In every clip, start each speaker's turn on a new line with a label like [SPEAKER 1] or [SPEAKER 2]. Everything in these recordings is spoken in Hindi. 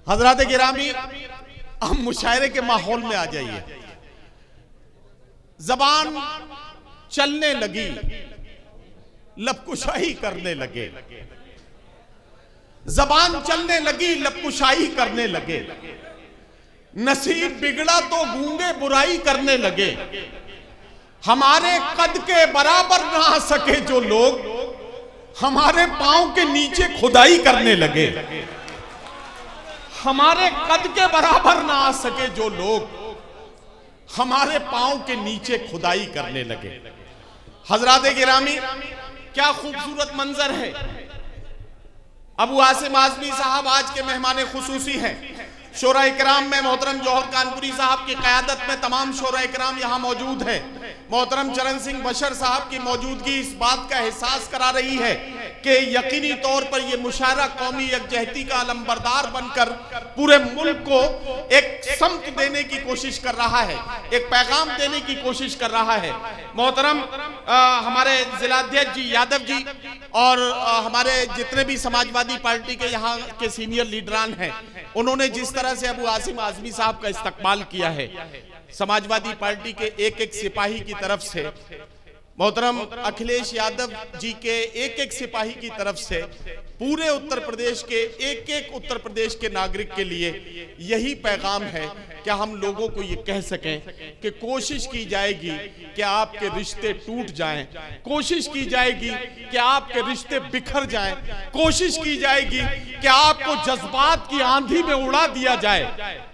[SPEAKER 1] हजरात गिरामी, हम मुशायरे के माहौल में आ जाइए। जबान चलने लगी, लबकुशाही करने लगे। जबान चलने लगी, लबकुशाही करने लगे। नसीब बिगड़ा तो गूंगे बुराई करने लगे। हमारे कद के बराबर ना आ सके जो लोग, हमारे पांव के नीचे खुदाई करने लगे। हमारे कद के बराबर ना आ सके जो लोग, हमारे पांव के नीचे खुदाई करने लगे। हजरात गिरामी, क्या खूबसूरत मंजर है। अबू आसिम आज़मी साहब आज के मेहमान खुसूसी हैं। शोरा इकराम में मोहतरम जौहर कानपुरी साहब की क़यादत में तमाम शोरा इकराम यहाँ मौजूद है। मोहतरम चरण सिंह बशर साहब की मौजूदगी इस बात का एहसास करा रही है कि यकीनी तौर पर यह मुशायरा कौमी यकजहती का अलंबरदार बनकर पूरे मुल्क को एक समत देने की कोशिश कर रहा है, एक पैगाम देने की कोशिश कर रहा है। मोहतरम हमारे जिलाध्यक्ष जी यादव जी और हमारे जितने भी समाजवादी पार्टी के यहाँ के सीनियर लीडरान हैं, उन्होंने जिस तरह से अबू आसिम आज़मी साहब का इस्तकबाल किया है, समाजवादी पार्टी के एक एक सिपाही की तरफ से, मोहतरम अखिलेश यादव जी के एक एक सिपाही की तरफ से, पूरे उत्तर प्रदेश के एक एक उत्तर प्रदेश के नागरिक के लिए यही पैगाम है कि हम लोगों को ये कह सकें कि कोशिश की जाएगी कि आपके रिश्ते टूट जाएं, कोशिश की जाएगी कि आपके रिश्ते बिखर जाएं, कोशिश की जाएगी कि आपको जज्बात की आंधी में उड़ा दिया जाए।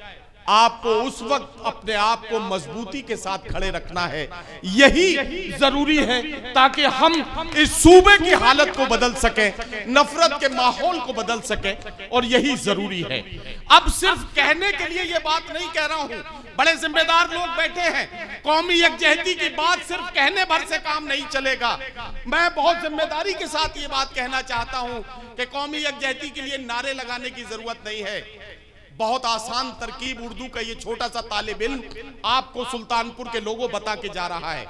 [SPEAKER 1] आपको उस वक्त अपने आप को मजबूती के साथ खड़े रखना है, यही जरूरी है ताकि हम इस सूबे की हालत को बदल सकें, नफरत के माहौल को बदल सकें, और यही जरूरी है। अब सिर्फ कहने के लिए ये बात नहीं कह रहा हूं, बड़े जिम्मेदार लोग बैठे हैं। कौमी यकजहती की बात सिर्फ कहने भर से काम नहीं चलेगा। मैं बहुत जिम्मेदारी के साथ ये बात कहना चाहता हूं कि कौमी यकजहती के लिए नारे लगाने की जरूरत नहीं है। बहुत आसान तरकीब उर्दू का ये छोटा सा तालिब इल्म आपको सुल्तानपुर के लोगों बता के जा रहा है।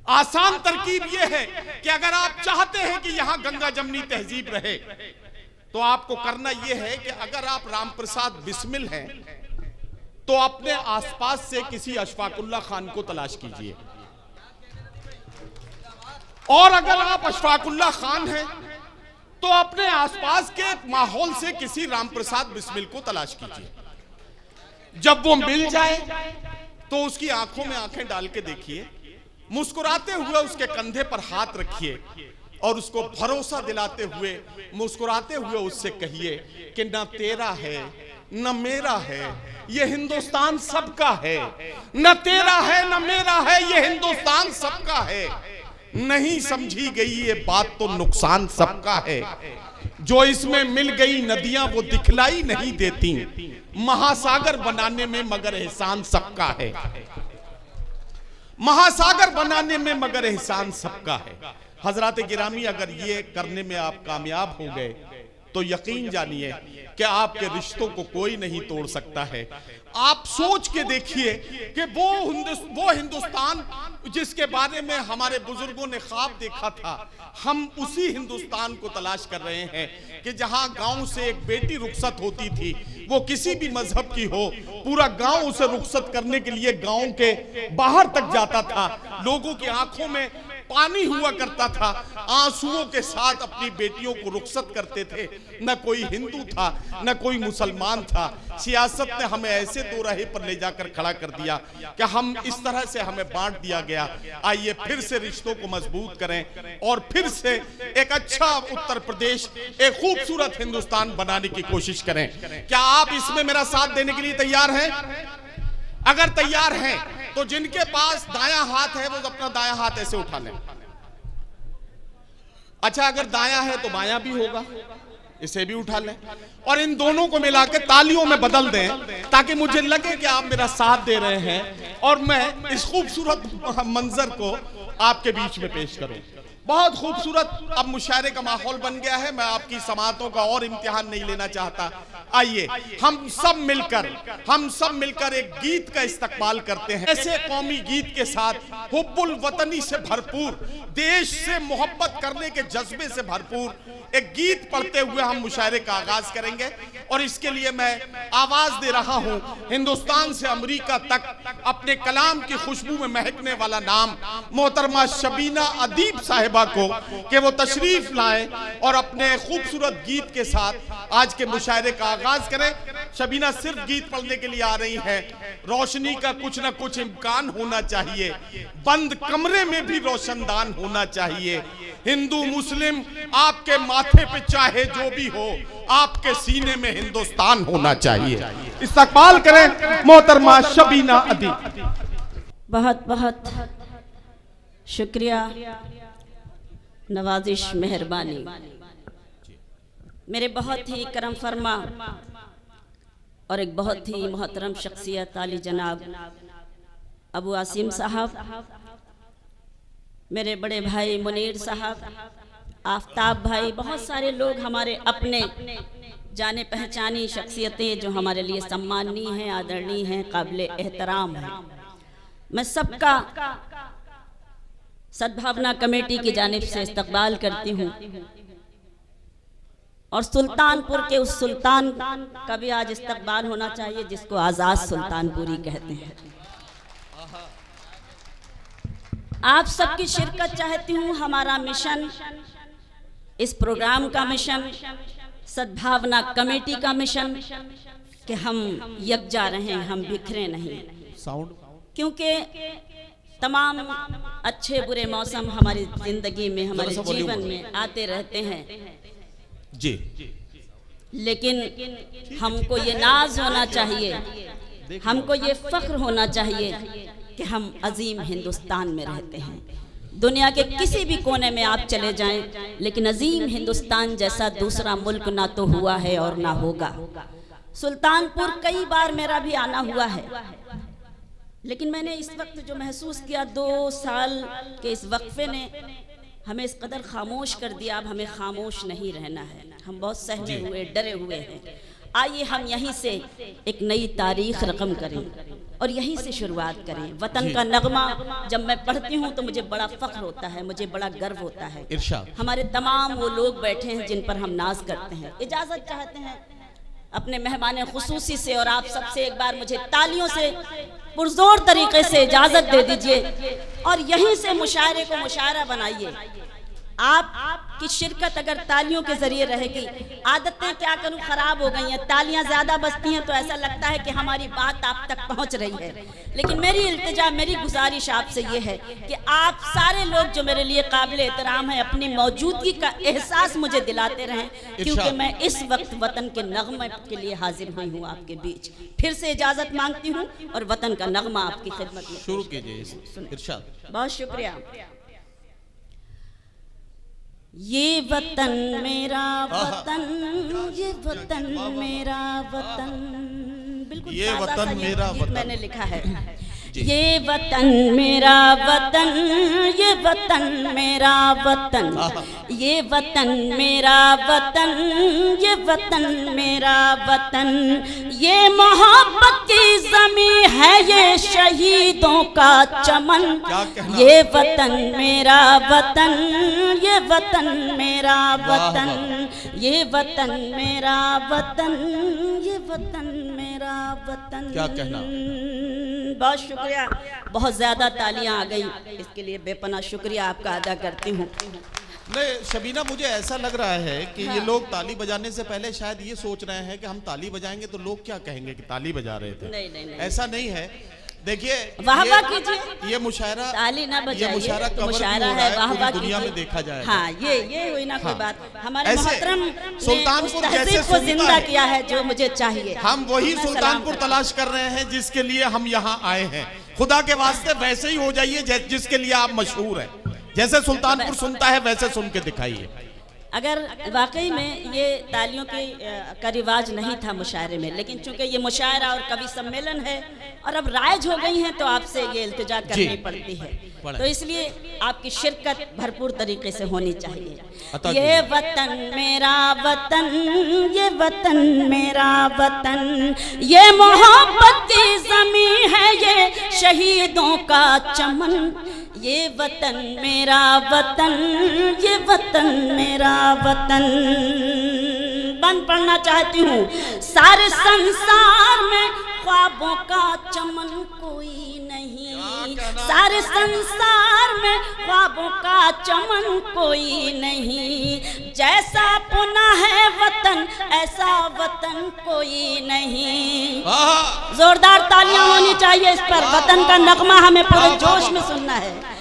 [SPEAKER 1] आसान तरकीब ये है कि अगर आप चाहते हैं कि यहां गंगा जमनी तहजीब रहे, तो आपको करना यह है कि अगर आप राम प्रसाद बिस्मिल हैं तो अपने आसपास से किसी अशफाकुल्ला खान को तलाश कीजिए, और अगर आप अशफाकुल्ला खान हैं तो अपने आसपास के माहौल से किसी राम प्रसाद बिस्मिल को तलाश कीजिए। जब वो मिल जाए तो उसकी आंखों में आंखें डाल के देखिए, मुस्कुराते हुए उसके कंधे पर हाथ रखिए और उसको भरोसा दिलाते हुए मुस्कुराते हुए उससे कहिए कि न तेरा है न मेरा है, ये हिंदुस्तान सबका है। न तेरा है न मेरा है, ये हिंदुस्तान सबका है। नहीं समझी गई ये बात तो नुकसान सबका है। जो इसमें मिल गई नदियां वो दिखलाई नहीं देती, महासागर बनाने में मगर एहसान सबका है। महासागर बनाने में मगर एहसान सबका है। हजरात गिरामी, अगर ये करने में आप कामयाब हो गए तो यकीन जानिए कि आपके रिश्तों को कोई नहीं तोड़ सकता है। आप सोच के देखिए कि वो हिंदुस्तान जिसके बारे में हमारे बुजुर्गों ने ख्वाब देखा था, हम उसी हिंदुस्तान को तलाश कर रहे हैं कि जहां गांव से एक बेटी रुखसत होती थी, वो किसी भी मजहब की हो, पूरा गांव उसे रुखसत करने के लिए गांव के बाहर तक जाता था। लोगों की आंखों में पानी हुआ करता था, आंसुओं के साथ अपनी बेटियों को रुखसत करते थे। न कोई हिंदू था न कोई मुसलमान था। सियासत ने हमें ऐसे दो राहे पर ले जाकर खड़ा कर दिया कि हम इस तरह से हमें बांट दिया गया। आइए फिर से रिश्तों को मजबूत करें और फिर से एक अच्छा उत्तर प्रदेश, एक खूबसूरत हिंदुस्तान बनाने की कोशिश करें। क्या आप इसमें मेरा साथ देने के लिए तैयार हैं? अगर तैयार हैं तो जिनके पास दायां हाथ है वो अपना दायां हाथ ऐसे उठा लें। अच्छा, अगर दायां है तो बायां भी होगा, इसे भी उठा लें और इन दोनों को मिला के तालियों में बदल दें ताकि मुझे लगे कि आप मेरा साथ दे रहे हैं और मैं इस खूबसूरत मंजर को आपके बीच में पेश करूं। बहुत खूबसूरत अब मुशायरे का माहौल बन गया है। मैं आपकी समातों का और इम्तिहान नहीं लेना चाहता। आइए हम सब मिलकर एक गीत का इस्तकबाल करते हैं, ऐसे कौमी गीत के साथ हुब्बुल वतनी से भरपूर, देश से मोहब्बत करने के जज्बे से भरपूर एक गीत पढ़ते हुए हम मुशायरे का आगाज करेंगे। और इसके लिए मैं आवाज दे रहा हूं हिंदुस्तान से अमेरिका तक अपने कलाम की खुशबू में महकने वाला नाम मोहतरमा शबीना अदीब साहिबा को कि वो तशरीफ लाएं और अपने खूबसूरत गीत के साथ आज के मुशायरे का आगाज करें। शबीना सिर्फ गीत पढ़ने के लिए आ रही हैं, रोशनी का कुछ ना कुछ इम्कान होना चाहिए, बंद कमरे में भी रोशनदान होना चाहिए। हिंदू मुस्लिम आपके माथे पे चाहे जो भी हो, आपके सीने में हिंदुस्तान होना चाहिए। इस्तकबाल करें मोहतरमा शबीना अदीब।
[SPEAKER 2] बहुत बहुत शुक्रिया, नवाजिश, मेहरबानी। मेरे बहुत ही करम फरमा और एक बहुत ही मोहतरम शख्सियत आली जनाब अबू आसिम साहब, मेरे बड़े भाई मुनीर साहब, आफ्ताब भाई, बहुत सारे लोग हमारे अपने जाने पहचानी शख्सियतें जो हमारे लिए सम्माननीय हैं, आदरणीय हैं, काबिल एहतराम हैं। मैं सबका सद्भावना कमेटी की जानिब से इस्तकबाल करती हूँ और सुल्तानपुर के उस सुल्तान का भी आज इस्तकबाल होना चाहिए जिसको आज़ाद सुल्तानपुरी कहते हैं। आप सबकी शिरकत चाहती हूँ। हमारा मिशन, इस प्रोग्राम का मिशन, सद्भावना कमेटी का मिशन कि हम यकजा रहें, हम बिखरे नहीं। क्योंकि तमाम अच्छे बुरे मौसम हमारी जिंदगी में, हमारे जीवन में आते रहते हैं
[SPEAKER 1] जी,
[SPEAKER 2] लेकिन हमको ये नाज होना चाहिए, हमको ये फख्र होना चाहिए कि हम अजीम हिंदुस्तान में रहते हैं। दुनिया के किसी भी कोने में आप चले जाएं, लेकिन अजीम हिंदुस्तान जैसा दूसरा मुल्क ना तो हुआ है और ना होगा। सुल्तानपुर कई बार मेरा भी आना हुआ है, लेकिन मैंने इस वक्त जो महसूस किया, 2 साल के इस वक्फे ने हमें इस कदर खामोश कर दिया। अब हमें खामोश नहीं रहना है, हम बहुत सहमे हुए, डरे हुए हैं। आइए हम यहीं से एक नई तारीख रकम करें और यहीं से शुरुआत करें। वतन का नगमा जब मैं पढ़ती हूँ तो मुझे बड़ा फख्र होता है, मुझे बड़ा गर्व होता है। हमारे तमाम वो लोग बैठे हैं जिन पर हम नाज करते हैं। इजाज़त चाहते हैं अपने मेहमान खुसूसी से और आप सबसे एक बार मुझे तालियों से पुरजोर तरीके से इजाज़त दे दीजिए और यहीं से मुशायरे को मुशायरा बनाइए। आपकी शिरकत अगर तालियों के जरिए रहेगी, आदतें क्या करूं खराब हो गई हैं, तालियां ज्यादा बजती हैं तो ऐसा लगता है कि हमारी बात आप तक पहुंच रही है। लेकिन मेरी इल्तिजा, मेरी गुजारिश आपसे ये है कि आप सारे लोग जो मेरे लिए काबिल एहतराम हैं, अपनी मौजूदगी का एहसास मुझे दिलाते रहें, क्योंकि मैं इस वक्त वतन के नगमे के लिए हाजिर हुई हूँ आपके बीच। फिर से इजाजत मांगती हूँ और वतन का नगमा आपकी खिदमत में शुरू कीजिए। बहुत शुक्रिया। ये वतन मेरा वतन, ये वतन मेरा वतन, बिल्कुल
[SPEAKER 1] ये वतन मेरा वतन
[SPEAKER 2] मैंने लिखा है। ये वतन मेरा वतन, ये वतन मेरा वतन, ये वतन मेरा वतन, ये वतन मेरा वतन, ये मोहब्बत की ज़मीं है, ये शहीदों का चमन। ये वतन मेरा वतन, ये वतन मेरा वतन, ये वतन मेरा वतन, ये वतन मेरा वतन।
[SPEAKER 1] क्या कहना।
[SPEAKER 2] बहुत शुक्रिया, बहुत ज़्यादा तालियां आ गई, इसके लिए बेपनाह शुक्रिया आपका अदा करती हूँ।
[SPEAKER 1] नहीं शबीना, मुझे ऐसा लग रहा है कि ये लोग ताली बजाने से पहले शायद ये सोच रहे हैं कि हम ताली बजाएंगे तो लोग क्या कहेंगे कि ताली बजा रहे थे।
[SPEAKER 2] नहीं,
[SPEAKER 1] ऐसा नहीं है। देखिए,
[SPEAKER 2] वाह वाह कीजिए।
[SPEAKER 1] ये मुशायरा,
[SPEAKER 2] ताली ना बजाइए,
[SPEAKER 1] ये मुशायरा
[SPEAKER 2] तो मुशायरा है, वाह वाह
[SPEAKER 1] दुनिया में देखा जाए।
[SPEAKER 2] हाँ, ये हुई ना कोई बात। हमारे मोहतरम
[SPEAKER 1] सुल्तानपुर
[SPEAKER 2] जैसे को जिंदा किया है जो मुझे चाहिए।
[SPEAKER 1] हम वही सुल्तानपुर तलाश कर रहे हैं जिसके लिए हम यहाँ आए हैं। खुदा के वास्ते वैसे ही हो जाइए जिसके लिए आप मशहूर हैं। जैसे सुल्तानपुर सुनता है वैसे सुन के दिखाइए।
[SPEAKER 2] अगर वाकई में ये तालियों का रिवाज नहीं था मुशायरे में, लेकिन चूंकि ये मुशायरा और कवि सम्मेलन है और अब राइज हो गई हैं तो आपसे ये इल्तिजा करनी पड़ती है। तो इसलिए आपकी शिरकत भरपूर तरीके से होनी चाहिए।
[SPEAKER 1] अता
[SPEAKER 2] ये वतन मेरा वतन, ये वतन मेरा वतन, ये मोहब्बत की ज़मीं है, ये शहीदों का चमन। ये वतन मेरा वतन, ये वतन मेरा वतन। बंद पढ़ना चाहती हूँ। सारे संसार में ख्वाबों का चमन कोई नहीं, सारे संसार में ख्वाबों का चमन कोई नहीं। जैसा पुना है वतन, ऐसा वतन कोई नहीं। जोरदार तालियां होनी चाहिए इस पर। वतन का नगमा हमें पूरे जोश में सुनना है।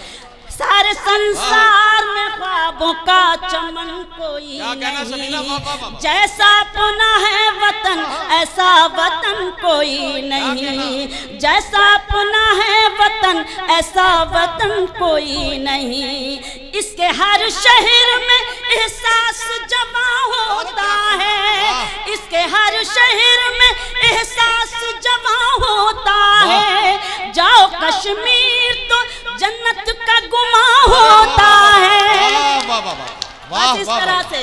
[SPEAKER 2] सारे संसार में ख्वाबों का चमन कोई नहीं। जैसा पुना है वतन, ऐसा वतन कोई नहीं। जैसा पुना है वतन, ऐसा वतन कोई नहीं। इसके हर शहर में एहसास जमा होता है, इसके हर शहर में एहसास जमा होता है। जाओ कश्मीर तो जन्नत का गुमा होता है। बस इस तरह से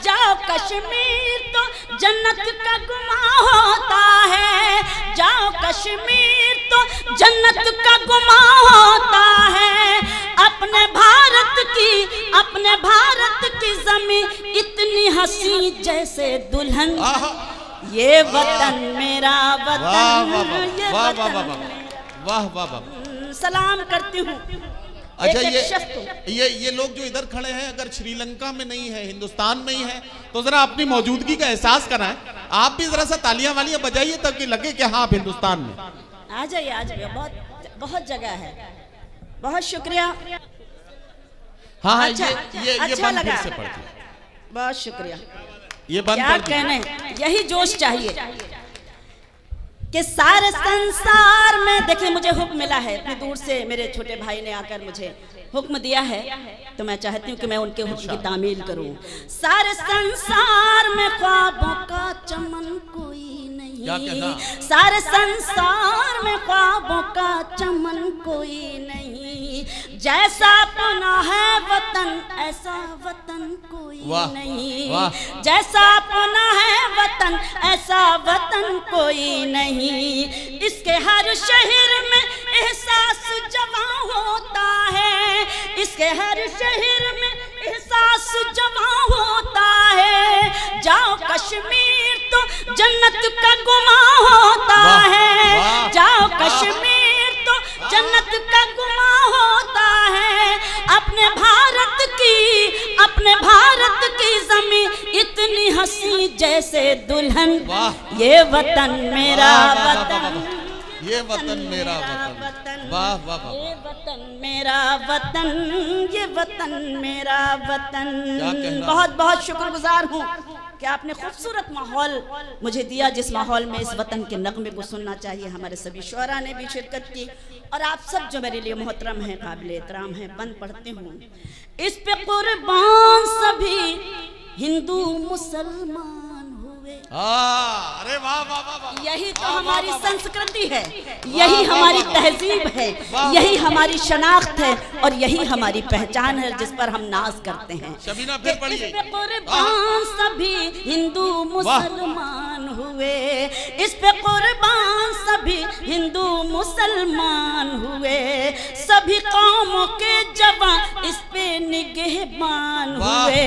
[SPEAKER 2] जाओ कश्मीर तो जन्नत का गुमा होता है। जाओ कश्मीर तो जन्नत का गुमा होता है। अपने भारत की जमीन इतनी हंसी जैसे दुल्हन। ये वतन मेरा वतन, ये वतन।
[SPEAKER 1] वाह वाह वाह।
[SPEAKER 2] सलाम करती हूँ।
[SPEAKER 1] अच्छा, ये लोग जो इधर खड़े हैं, अगर श्रीलंका में नहीं है, हिंदुस्तान में ही है, तो जरा अपनी मौजूदगी का एहसास कराएं। आप भी जरा सा तालियां वालियां बजाइए ताकि लगे कि हाँ आप हिंदुस्तान में।
[SPEAKER 2] आ जाइए, बहुत जगह है। बहुत शुक्रिया।
[SPEAKER 1] हाँ हाँ,
[SPEAKER 2] अच्छा,
[SPEAKER 1] ये
[SPEAKER 2] अच्छा
[SPEAKER 1] बंद
[SPEAKER 2] लगा।
[SPEAKER 1] फिर से पढ़िए।
[SPEAKER 2] बहुत शुक्रिया।
[SPEAKER 1] ये बंद
[SPEAKER 2] क्या
[SPEAKER 1] कर दीजिए।
[SPEAKER 2] कहने, यही जोश चाहिए कि सारे संसार में। देखिए, मुझे हुक्म मिला है इतनी दूर से, मेरे छोटे भाई ने आकर मुझे हुक्म दिया है, तो मैं चाहती हूँ कि मैं उनके हुक्म की तामील करूँ। सारे संसार में ख्वाबों का चमन कोई नहीं, सारे संसार में ख्वाबों का चमन कोई नहीं। जैसा अपना है वतन, ऐसा वतन कोई नहीं। जैसा अपना है वतन, ऐसा वतन कोई नहीं। इसके हर शहर में एहसास जमा होता है, इसके हर शहर में एहसास जमा होता है। जाओ कश्मीर तो जन्नत का गुमा होता है। जाओ कश्मीर तो जन्नत का गुमा होता है। अपने भारत की जमीन इतनी हंसी जैसे दुल्हन। ये वतन मेरा वतन,
[SPEAKER 1] ये वतन मेरा वतन। वाह वाह वाह।
[SPEAKER 2] ये वतन मेरा वतन, ये वतन मेरा वतन। बहुत बहुत शुक्रगुजार हूँ कि आपने खूबसूरत माहौल मुझे दिया, जिस माहौल में इस वतन के नगमे को सुनना चाहिए। हमारे सभी शुअरा ने भी शिरकत की, और आप सब जो मेरे लिए मोहतरम हैं, काबिल एहतराम हैं। बंद पढ़ती हूँ। इस पे कुर्बान सभी हिंदू मुसलमान हुए।
[SPEAKER 1] अरे वाह वाह वाह।
[SPEAKER 2] यही तो हमारी संस्कृति है, यही हमारी तहजीब है, यही हमारी शनाख्त है, और यही हमारी पहचान है जिस पर हम नाज करते हैं।
[SPEAKER 1] शबीना फिर पढ़िए।
[SPEAKER 2] इस पे कुर्बान सभी हिंदू मुसलमान हुए। इस पे कुर्बान सभी हिंदू मुसलमान हुए। सभी कौमों के जवान इस पे निगहबान हुए।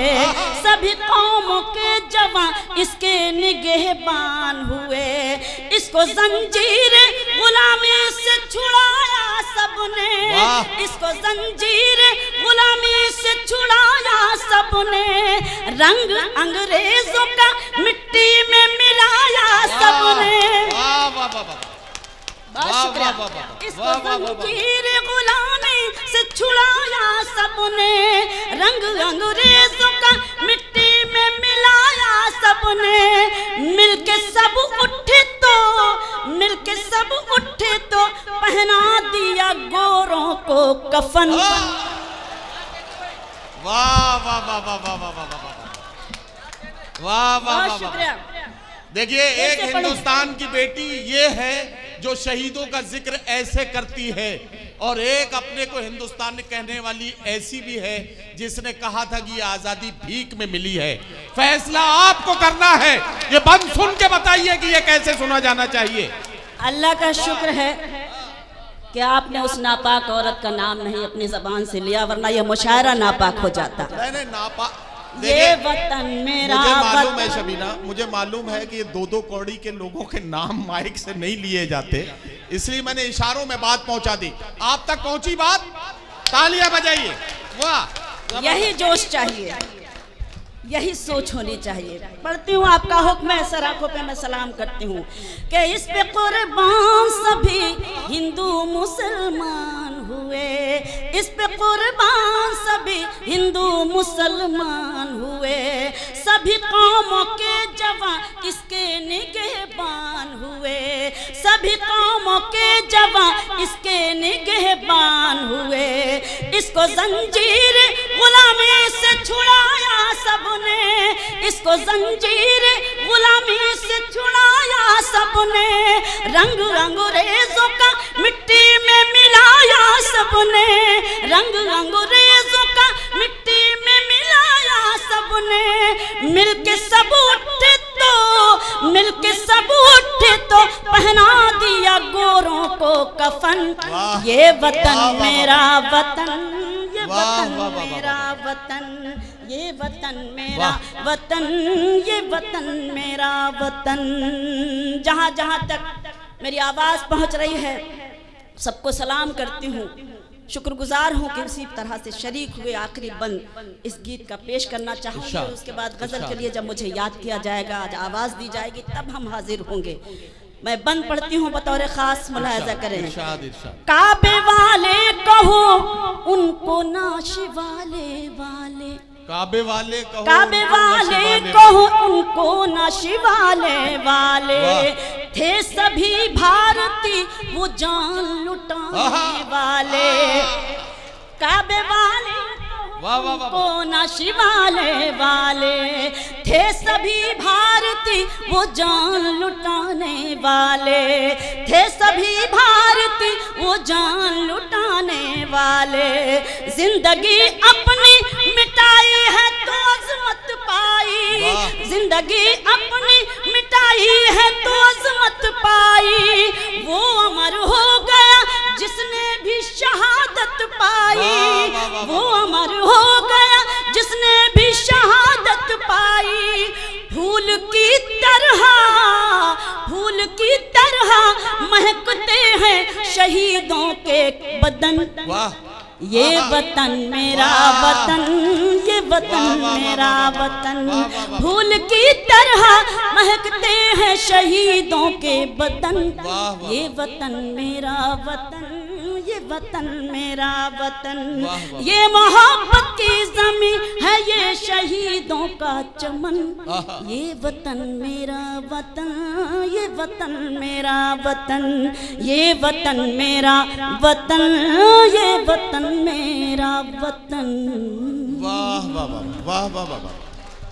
[SPEAKER 2] सभी कौमों के जवान इसके निगहबान हुए। इसको जंजीर गुलामी से छुड़ाया सबने, इसको जंजीर गुलामी से छुड़ाया सबने। रंग अंग्रेजों का मिट्टी में मिलाया सबने। इसको जंजीर गुलामी से छुड़ाया सबने। रंग अंग्रेजों का मिट्टी में मिलाया सबने। मिलके सब उठे तो पहना दिया गोरों को कफन।
[SPEAKER 1] वाह वाह वाह वाह वाह वाह वाह वाह वाह वाह।
[SPEAKER 2] शुक्रिया।
[SPEAKER 1] देखिए, एक हिंदुस्तान की बेटी ये है जो शहीदों का जिक्र ऐसे करती है और एक अपने को हिंदुस्तान कहने वाली ऐसी भी है जिसने कहा था कि ये आजादी भीख में मिली है। फैसला आपको करना है। ये बंद सुन के बताइए कि ये कैसे सुना जाना चाहिए।
[SPEAKER 2] अल्लाह का शुक्र है कि आपने उस नापाक औरत का नाम नहीं अपनी जबान से लिया, वरना यह मुशायरा नापाक हो जाता।
[SPEAKER 1] नहीं नापाक,
[SPEAKER 2] ये वतन मेरा
[SPEAKER 1] मुझे मालूम है
[SPEAKER 2] वतन।
[SPEAKER 1] शबीना, मुझे मालूम है कि ये दो कौड़ी के लोगों के नाम माइक से नहीं लिए जाते, इसलिए मैंने इशारों में बात पहुंचा दी। आप तक पहुंची बात? तालियां बजाइए। वाह,
[SPEAKER 2] यही जोश चाहिए, यही सोच होनी चाहिए। पढ़ती हूँ आपका हुक्म है, सर आंखों पे मैं सलाम करती हूँ कि इस पे कुर्बान सभी हिंदू मुसलमान हुए, इस पे कुर्बान सभी हिंदू मुसलमान हुए, सभी कौमों के जवान इसके निगहबान हुए, सभी कौमों के जवान इसके निगहबान हुए। इसको जंजीर गुलामी से छुड़ाया सबने, इसको जंजीर गुलामी से छुड़ाया सबने, रंग अंग्रेजों का मिट्टी में मिलाया सबने, रंग अंग्रेजों का मिट्टी में मिलाया सबने। मिलके सब उठे तो, मिलके सब उठे तो पहना दिया गोरों को कफन। ये वतन मेरा वतन, ये वतन मेरा वतन, ये वतन मेरा वतन, ये वतन मेरा वतन। जहाँ जहाँ तक मेरी आवाज़ पहुँच रही है सबको सलाम करती हूँ। शुक्रगुजार हूँ कि उसी तरह से शरीक हुए। आखिरी बंद इस गीत का पेश करना चाहूँगी, उसके बाद गज़ल के लिए जब मुझे याद किया जाएगा, आज आवाज़ दी जाएगी, तब हम हाजिर होंगे। मैं बंद पढ़ती हूँ, बतौर खास मुलाहिजा करें। काबे वाले कहो उनको नाश वाले वाले,
[SPEAKER 1] काबे वाले कहो,
[SPEAKER 2] काबे वाले कहो उनको नाशी वाले वाले, थे सभी भारती वो जान लुटाने वाले। काबे वाले को नाशी वाले वाले, थे सभी भारती वो जान लुटाने वाले, थे सभी भारती वो जान लुटाने वाले। जिंदगी अपनी मिटाई है तो अजमत पाई, जिंदगी अपनी मिटाई है तो अजमत पाई। वो अमर हो गया जिसने भी शहादत पाई, वो अमर हो गया जिसने भी शहादत पाई। फूल की तरह, फूल की तरह महकते हैं शहीदों के बदन। ये वतन मेरा वतन, ये वतन मेरा वतन, फूल की तरह महकते हैं शहीदों के बदन। ये वतन मेरा वतन, ये वतन मेरा वतन, ये मोहब्बत की ज़मीं है, ये शहीदों का चमन। ये वतन मेरा वतन, ये वतन मेरा वतन, ये वतन मेरा वतन, ये वतन मेरा वतन।
[SPEAKER 1] वाह वाह वाह वाह वाह वाह।